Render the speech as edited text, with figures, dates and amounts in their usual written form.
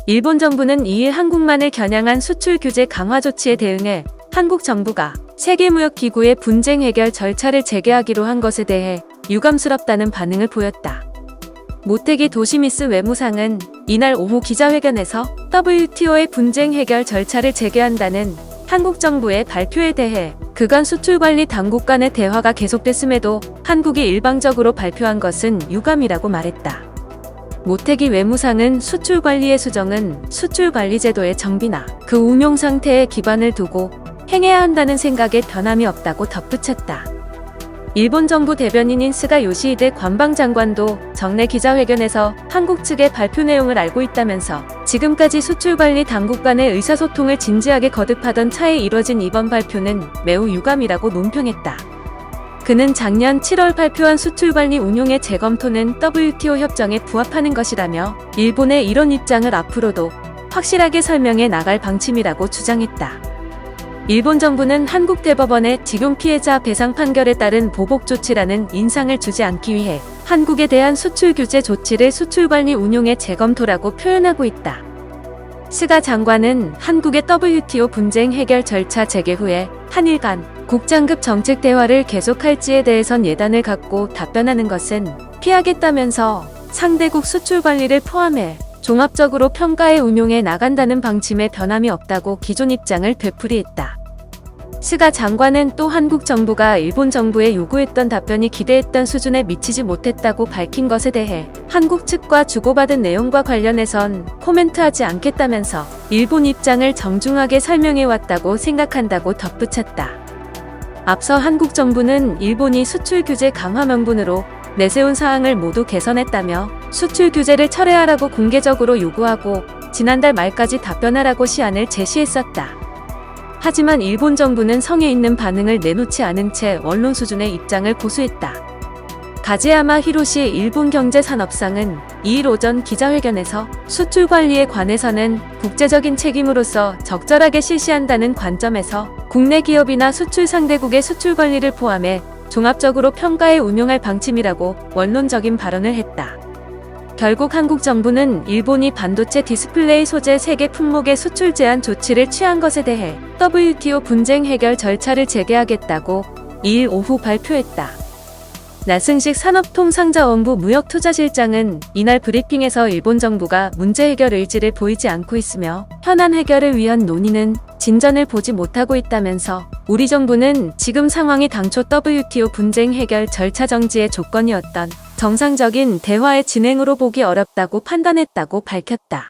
일본 정부는 2일 한국만을 겨냥한 수출 규제 강화 조치에 대응해 한국 정부가 세계무역기구의 분쟁 해결 절차를 재개하기로 한 것에 대해 유감스럽다는 반응을 보였다. 모테기 도시미스 외무상은 이날 오후 기자회견에서 WTO의 분쟁 해결 절차를 재개한다는 한국 정부의 발표에 대해 그간 수출관리 당국 간의 대화가 계속됐음에도 한국이 일방적으로 발표한 것은 유감이라고 말했다. 모테기 외무상은 수출관리의 수정은 수출관리제도의 정비나 그 운용 상태에 기반을 두고 행해야 한다는 생각에 변함이 없다고 덧붙였다. 일본 정부 대변인인 스가 요시히데 관방장관도 정례 기자회견에서 한국 측의 발표 내용을 알고 있다면서 지금까지 수출관리 당국 간의 의사소통을 진지하게 거듭하던 차에 이뤄진 이번 발표는 매우 유감이라고 논평했다. 그는 작년 7월 발표한 수출관리 운용의 재검토는 WTO 협정에 부합하는 것이라며 일본의 이런 입장을 앞으로도 확실하게 설명해 나갈 방침이라고 주장했다. 일본 정부는 한국 대법원의 직용 피해자 배상 판결에 따른 보복 조치라는 인상을 주지 않기 위해 한국에 대한 수출 규제 조치를 수출관리 운용의 재검토라고 표현하고 있다. 스가 장관은 한국의 WTO 분쟁 해결 절차 재개 후에 한일 간 국장급 정책 대화를 계속할지에 대해선 예단을 갖고 답변하는 것은 피하겠다면서 상대국 수출 관리를 포함해 종합적으로 평가에 운용해 나간다는 방침에 변함이 없다고 기존 입장을 되풀이했다. 스가 장관은 또 한국 정부가 일본 정부에 요구했던 답변이 기대했던 수준에 미치지 못했다고 밝힌 것에 대해 한국 측과 주고받은 내용과 관련해선 코멘트하지 않겠다면서 일본 입장을 정중하게 설명해왔다고 생각한다고 덧붙였다. 앞서 한국 정부는 일본이 수출 규제 강화 명분으로 내세운 사항을 모두 개선했다며 수출 규제를 철회하라고 공개적으로 요구하고 지난달 말까지 답변하라고 시한을 제시했었다. 하지만 일본 정부는 성의 있는 반응을 내놓지 않은 채 원론 수준의 입장을 고수했다. 가제야마 히로시 일본 경제산업상은 2일 오전 기자회견에서 수출 관리에 관해서는 국제적인 책임으로서 적절하게 실시한다는 관점에서 국내 기업이나 수출 상대국의 수출 관리를 포함해 종합적으로 평가에 운용할 방침이라고 원론적인 발언을 했다. 결국 한국 정부는 일본이 반도체 디스플레이 소재 3개 품목의 수출 제한 조치를 취한 것에 대해 WTO 분쟁 해결 절차를 재개하겠다고 2일 오후 발표했다. 나승식 산업통상자원부 무역투자실장은 이날 브리핑에서 일본 정부가 문제 해결 의지를 보이지 않고 있으며 현안 해결을 위한 논의는 진전을 보지 못하고 있다면서 우리 정부는 지금 상황이 당초 WTO 분쟁 해결 절차 정지의 조건이었던 정상적인 대화의 진행으로 보기 어렵다고 판단했다고 밝혔다.